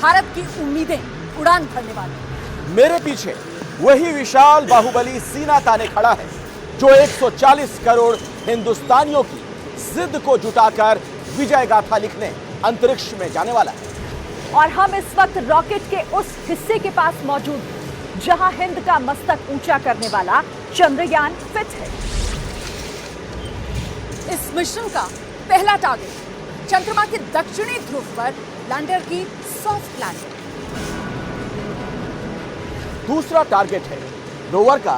भारत की उम्मीदें उड़ान भरने वाले। मेरे पीछे वही विशाल बाहुबली सीना ताने खड़ा है जो 140 करोड़ हिंदुस्तानियों की जिद को जुटाकर विजय गाथा लिखने अंतरिक्ष में जाने वाला है। और हम इस वक्त रॉकेट के उस हिस्से के पास मौजूद हैं जहां हिंद का मस्तक ऊंचा करने वाला चंद्रयान फिट है। इस मिशन का पहला टारगेट चंद्रमा के दक्षिणी ध्रुव पर लैंडर की सॉफ्ट लैंडिंग। दूसरा टारगेट है रोवर का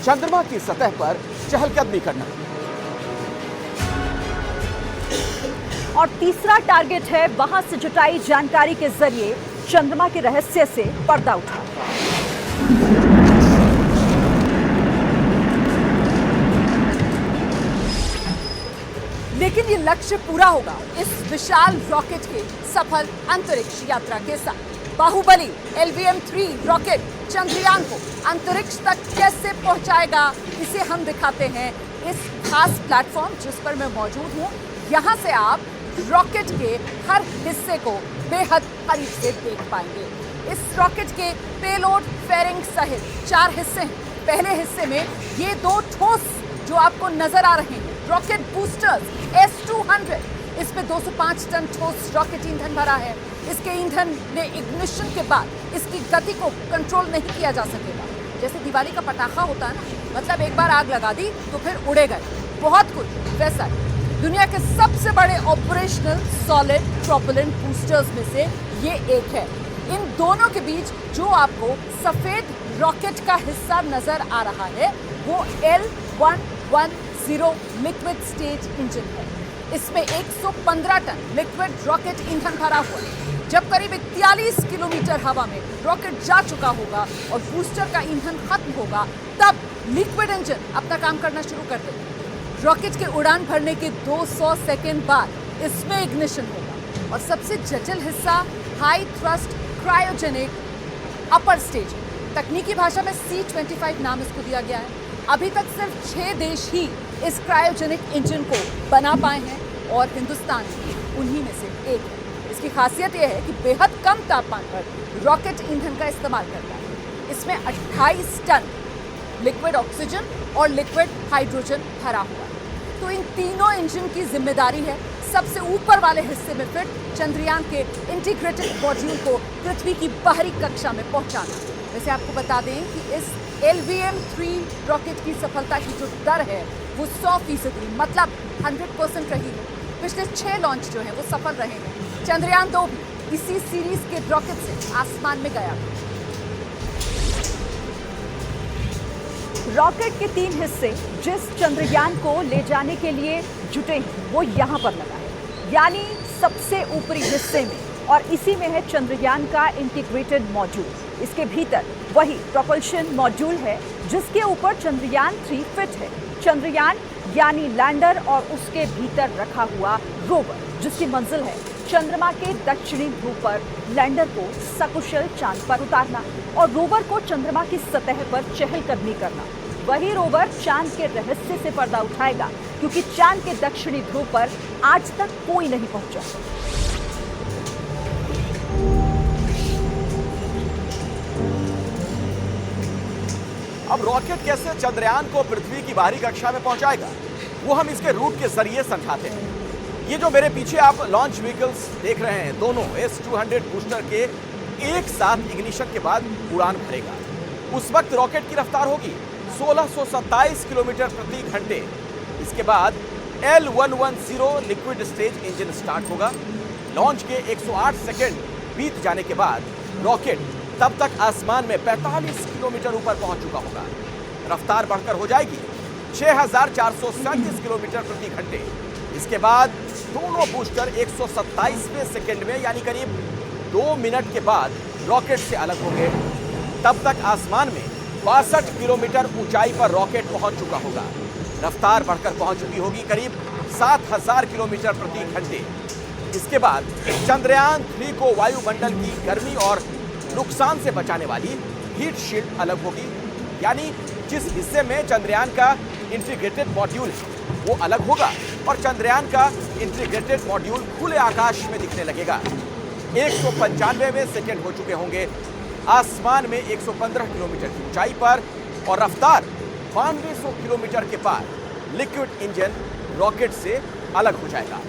चंद्रमा की सतह पर चहलकदमी करना। और तीसरा टारगेट है वहां से जुटाई जानकारी के जरिए चंद्रमा के रहस्य से पर्दा उठाना। लेकिन ये लक्ष्य पूरा होगा इस विशाल रॉकेट के सफल अंतरिक्ष यात्रा के साथ। बाहुबली LVM-3 रॉकेट चंद्रयान को अंतरिक्ष तक कैसे पहुंचाएगा, इसे हम दिखाते हैं इस खास प्लेटफॉर्म जिस पर मैं मौजूद हूं। यहां से आप रॉकेट के हर हिस्से को बेहद करीब से देख पाएंगे। इस रॉकेट के पेलोड, फेयरिंग सहित 4 हिस्से हैं। पहले हिस्से में ये 2 ठोस जो आपको नजर आ रहे हैं रॉकेट बूस्टर्स S-200, इसमें 205 टन ठोस रॉकेट ईंधन भरा है। इसके ईंधन ने इग्निशन के बाद इसकी गति को कंट्रोल नहीं किया जा सकेगा। जैसे दिवाली का पटाखा होता है ना, मतलब एक बार आग लगा दी तो फिर उड़े गए, बहुत कुछ वैसा है। दुनिया के सबसे बड़े ऑपरेशनल सॉलिड प्रोपेलेंट बूस्टर्स में से ये एक है। इन दोनों के बीच जो आपको सफेद रॉकेट का हिस्सा नजर आ रहा है वो L110 लिक्विड स्टेज इंजन है। इसमें 115 टन लिक्विड रॉकेट ईंधन भरा हुआ है। जब करीब 41 किलोमीटर हवा में रॉकेट जा चुका होगा और बूस्टर का ईंधन खत्म होगा, तब लिक्विड इंजन अपना काम करना शुरू कर देगा। रॉकेट के उड़ान भरने के 200 सेकेंड बाद इसमें इग्निशन होगा और सबसे जटिल हिस्सा high thrust cryogenic upper stage, तकनीकी भाषा में C-25 नाम इसको दिया गया है। अभी तक सिर्फ 6 देश ही इस क्रायोजेनिक इंजन को बना पाए हैं और हिंदुस्तान उन्हीं में से एक है। इसकी खासियत यह है कि बेहद कम तापमान पर रॉकेट ईंधन का इस्तेमाल करता है। इसमें 28 टन लिक्विड ऑक्सीजन और लिक्विड हाइड्रोजन भरा हुआ है। तो इन तीनों इंजन की जिम्मेदारी है सबसे ऊपर वाले हिस्से में फिट चंद्रयान के इंटीग्रेटेड मॉड्यूल को पृथ्वी की बाहरी कक्षा में पहुंचाना। वैसे आपको बता दें कि इस LVM-3 रॉकेट की सफलता की जो दर है वो 100% मतलब 100% रही है। पिछले 6 लॉन्च जो हैं वो सफल रहे हैं। चंद्रयान 2 भी इसी सीरीज के रॉकेट से आसमान में गया। रॉकेट के 3 हिस्से जिस चंद्रयान को ले जाने के लिए जुटे हैं वो यहाँ पर लगा है, यानी सबसे ऊपरी हिस्से में, और इसी में है चंद्रयान का इंटीग्रेटेड मॉड्यूल। इसके भीतर वही प्रोपल्शन मॉड्यूल है जिसके ऊपर चंद्रयान 3 फिट है। चंद्रयान यानी लैंडर और उसके भीतर रखा हुआ रोवर जिसकी मंजिल है चंद्रमा के दक्षिणी ध्रुव पर लैंडर को सकुशल चांद पर उतारना और रोवर को चंद्रमा की सतह पर चहलकदमी करना। वही रोवर चांद के रहस्य से पर्दा उठाएगा क्योंकि चांद के दक्षिणी ध्रुव पर आज तक कोई नहीं पहुंचा। अब रॉकेट कैसे चंद्रयान को पृथ्वी की बाहरी कक्षा में पहुंचाएगा वो हम इसके रूट के जरिए समझाते हैं। ये जो मेरे पीछे आप लॉन्च व्हीकल्स देख रहे हैं, दोनों S-200 बूस्टर के एक साथ इग्निशन के बाद उड़ान भरेगा। उस वक्त रॉकेट की रफ्तार होगी 1627 किलोमीटर प्रति घंटे। इसके बाद L110 liquid stage engine start होगा। लॉन्च के 108 सेकेंड बीत जाने के बाद रॉकेट तब तक आसमान में 45 किलोमीटर ऊपर पहुंच चुका होगा। रफ्तार बढ़कर हो जाएगी 6437 किलोमीटर प्रति घंटे। इसके बाद दोनों बूस्टर 127वें सेकेंड में यानी करीब 2 मिनट के बाद रॉकेट से अलग होंगे। तब तक आसमान में 62 किलोमीटर ऊंचाई पर रॉकेट पहुंच चुका होगा। रफ्तार बढ़कर पहुंच चुकी होगी करीब 7000 किलोमीटर प्रति घंटे। इसके बाद चंद्रयान 3 को वायुमंडल की गर्मी और नुकसान से बचाने वाली हीट शील्ड अलग होगी, यानी जिस हिस्से में चंद्रयान का इंटीग्रेटेड मॉड्यूल है वो अलग होगा और चंद्रयान का इंटीग्रेटेड मॉड्यूल खुले आकाश में दिखने लगेगा। 195वें सेकंड हो चुके होंगे आसमान में 115 किलोमीटर की ऊंचाई पर, और रफ्तार 9200 किलोमीटर के पार लिक्विड इंजन रॉकेट से अलग हो जाएगा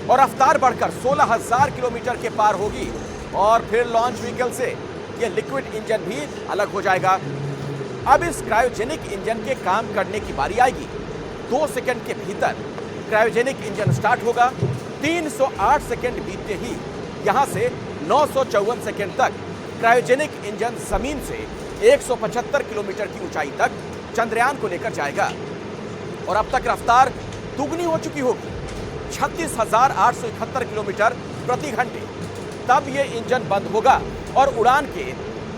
और रफ्तार बढ़कर 16000 किलोमीटर के पार होगी, और फिर लॉन्च व्हीकल से यह लिक्विड इंजन भी अलग हो जाएगा। अब इस क्रायोजेनिक इंजन के काम करने की बारी आएगी। 2 सेकंड के भीतर क्रायोजेनिक इंजन स्टार्ट होगा। 308 सेकंड बीतते ही यहां से 954 सेकंड तक क्रायोजेनिक इंजन जमीन से 175 किलोमीटर की ऊंचाई तक चंद्रयान को लेकर जाएगा, और अब तक रफ्तार दुगनी हो चुकी होगी, 36,871 किलोमीटर प्रति घंटे। तब यह इंजन बंद होगा और उड़ान के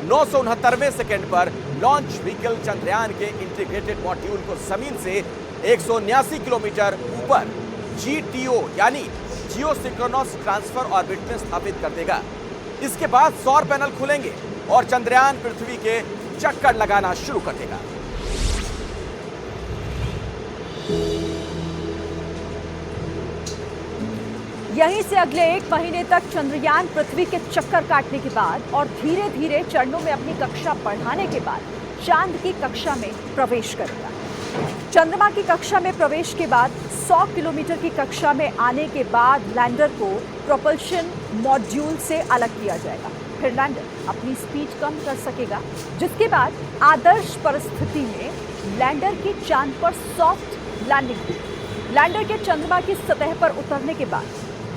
969वें सेकंड पर लॉन्च व्हीकल चंद्रयान के इंटीग्रेटेड मॉड्यूल को जमीन से 179 किलोमीटर ऊपर GTO यानी जियो सिंक्रोनस ट्रांसफर ऑर्बिट में स्थापित कर देगा। इसके बाद सौर पैनल खुलेंगे और चंद्रयान पृथ्वी के चक्कर लगाना शुरू कर देगा। यहीं से अगले 1 महीने तक चंद्रयान पृथ्वी के चक्कर काटने के बाद और धीरे धीरे चरणों में अपनी कक्षा बढ़ाने के बाद चांद की कक्षा में प्रवेश करेगा। चंद्रमा की कक्षा में प्रवेश के बाद 100 किलोमीटर की कक्षा में आने के बाद लैंडर को प्रोपल्शन मॉड्यूल से अलग किया जाएगा। फिर लैंडर अपनी स्पीड कम कर सकेगा, जिसके बाद आदर्श परिस्थिति में लैंडर की चांद पर सॉफ्ट लैंडिंग होगी। लैंडर के चंद्रमा की सतह पर उतरने के बाद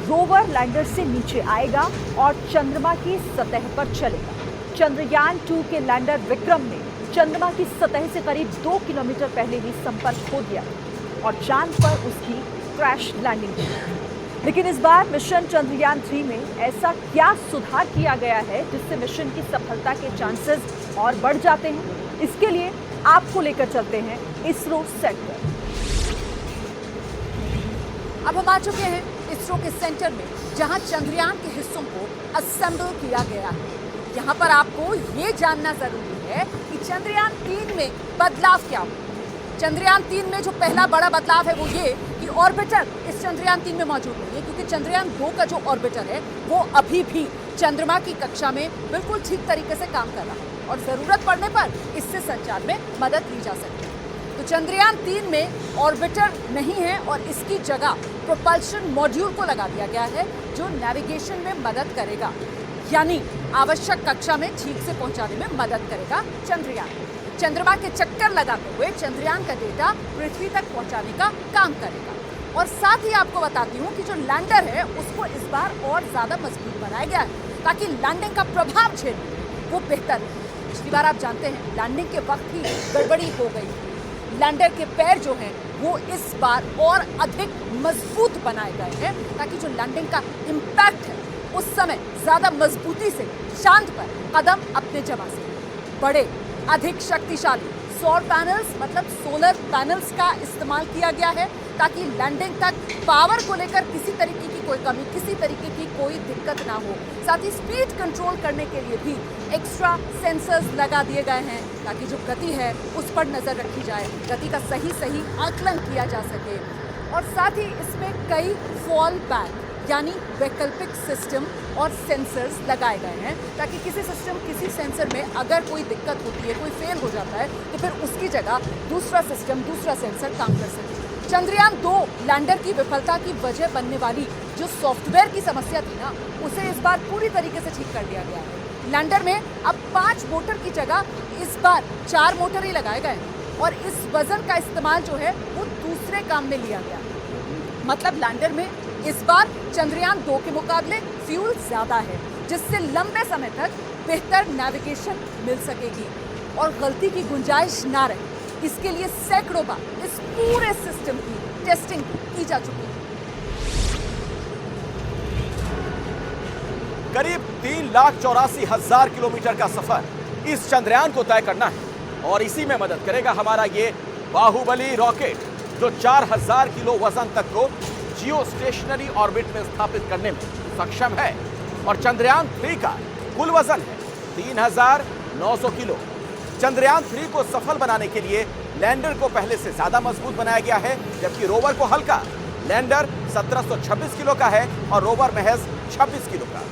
रोवर लैंडर से नीचे आएगा और चंद्रमा की सतह पर चलेगा। चंद्रयान 2 के लैंडर विक्रम ने चंद्रमा की सतह से करीब 2 किलोमीटर पहले ही संपर्क खो दिया और चांद पर उसकी क्रैश लैंडिंग हुई। लेकिन इस बार मिशन चंद्रयान 3 में ऐसा क्या सुधार किया गया है जिससे मिशन की सफलता के चांसेस और बढ़ जाते हैं? इसके लिए आपको लेकर चलते हैं इसरो सेट पर। अब हम आ चुके हैं इसरो के सेंटर में, जहां चंद्रयान के हिस्सों को असेंबल किया गया है। यहाँ पर आपको ये जानना जरूरी है कि चंद्रयान 3 में बदलाव क्या हुआ। चंद्रयान 3 में जो पहला बड़ा बदलाव है वो ये कि ऑर्बिटर इस चंद्रयान 3 में मौजूद नहीं है, क्योंकि चंद्रयान 2 का जो ऑर्बिटर है वो अभी भी चंद्रमा की कक्षा में बिल्कुल ठीक तरीके से काम कर रहा है और जरूरत पड़ने पर इससे संचार में मदद ली जा सकती है। तो चंद्रयान 3 में ऑर्बिटर नहीं है और इसकी जगह प्रोपल्शन मॉड्यूल को लगा दिया गया है, जो नेविगेशन में मदद करेगा, यानी आवश्यक कक्षा में ठीक से पहुंचाने में मदद करेगा चंद्रयान। चंद्रमा के चक्कर लगाते हुए चंद्रयान का डेटा पृथ्वी तक पहुंचाने का काम करेगा। और साथ ही आपको बताती हूँ कि जो लैंडर है उसको इस बार और ज़्यादा मजबूत बनाया गया है, ताकि लैंडिंग का प्रभाव झेलने वो बेहतर है। पिछली बार आप जानते हैं लैंडिंग के वक्त ही गड़बड़ी हो गई। लैंडर के पैर जो हैं वो इस बार और अधिक मजबूत बनाए गए हैं, ताकि जो लैंडिंग का इम्पैक्ट है उस समय ज़्यादा मजबूती से चांद पर कदम अपने जमा सके। बड़े अधिक शक्तिशाली सौर पैनल्स मतलब सोलर पैनल्स का इस्तेमाल किया गया है, ताकि लैंडिंग तक पावर को लेकर किसी तरीके की कोई कमी, किसी तरीके की कोई दिक्कत ना हो। साथ ही स्पीड कंट्रोल करने के लिए भी एक्स्ट्रा सेंसर्स लगा दिए गए हैं, ताकि जो गति है उस पर नज़र रखी जाए, गति का सही आकलन किया जा सके। और साथ ही इसमें कई फॉल बैक यानी वैकल्पिक सिस्टम और सेंसर्स लगाए गए हैं, ताकि किसी सिस्टम किसी सेंसर में अगर कोई दिक्कत होती है, कोई फेल हो जाता है, तो फिर उसकी जगह दूसरा सिस्टम दूसरा सेंसर काम कर सके। चंद्रयान 2 लैंडर की विफलता की वजह बनने वाली जो सॉफ्टवेयर की समस्या थी ना, उसे इस बार पूरी तरीके से ठीक कर दिया गया है। लैंडर में अब 5 मोटर की जगह इस बार 4 मोटर ही लगाए गए हैं और इस वजन का इस्तेमाल जो है वो दूसरे काम में लिया गया। मतलब लैंडर में इस बार चंद्रयान 2 के मुकाबले फ्यूल ज़्यादा है, जिससे लंबे समय तक बेहतर नेविगेशन मिल सकेगी और गलती की गुंजाइश ना रहे। इसके लिए सैकड़ों बार इस पूरे सिस्टम की टेस्टिंग की जा चुकी है। करीब 3,84,000 किलोमीटर का सफर इस चंद्रयान को तय करना है और इसी में मदद करेगा हमारा ये बाहुबली रॉकेट, जो 4,000 किलो वजन तक को जियो स्टेशनरी ऑर्बिट में स्थापित करने में सक्षम है। और चंद्रयान 3 का कुल वजन है 3,900 किलो। चंद्रयान 3 को सफल बनाने के लिए लैंडर को पहले से ज्यादा मजबूत बनाया गया है, जबकि रोवर को हल्का। लैंडर 1726 किलो का है और रोवर महज 26 किलो का।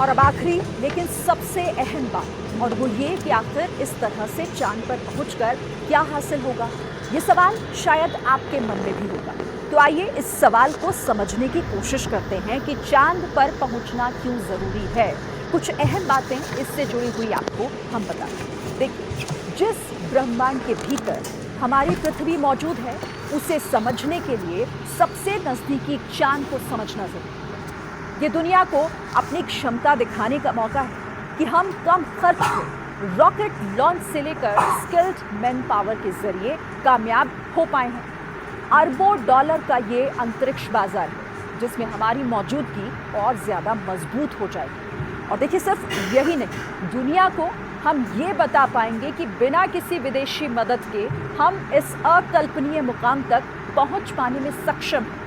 और अब आखिरी लेकिन सबसे अहम बात, और वो ये कि आखिर इस तरह से चांद पर पहुंचकर क्या हासिल होगा। ये सवाल शायद आपके मन में भी होगा। तो आइए इस सवाल को समझने की कोशिश करते हैं कि चांद पर पहुंचना क्यों जरूरी है। कुछ अहम बातें इससे जुड़ी हुई आपको हम बताते हैं। देखिए, जिस ब्रह्मांड के भीतर हमारी पृथ्वी मौजूद है, उसे समझने के लिए सबसे नजदीकी चांद को समझना जरूरी है। ये दुनिया को अपनी क्षमता दिखाने का मौका है कि हम कम खर्च में रॉकेट लॉन्च से लेकर स्किल्ड मैन पावर के जरिए कामयाब हो पाए हैं। अरबों डॉलर का ये अंतरिक्ष बाजार है जिसमें हमारी मौजूदगी और ज़्यादा मजबूत हो जाएगी। और देखिए, सिर्फ यही नहीं, दुनिया को हम ये बता पाएंगे कि बिना किसी विदेशी मदद के हम इस अकल्पनीय मुकाम तक पहुंच पाने में सक्षम हैं।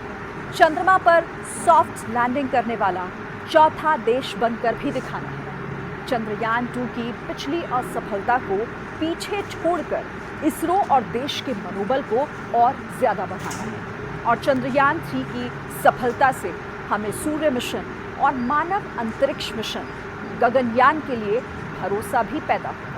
चंद्रमा पर सॉफ्ट लैंडिंग करने वाला चौथा देश बनकर भी दिखाना है। चंद्रयान 2 की पिछली असफलता को पीछे छोड़कर इसरो और देश के मनोबल को और ज्यादा बढ़ाना है। और चंद्रयान 3 की सफलता से हमें सूर्य मिशन और मानव अंतरिक्ष मिशन गगनयान के लिए भरोसा भी पैदा होगा।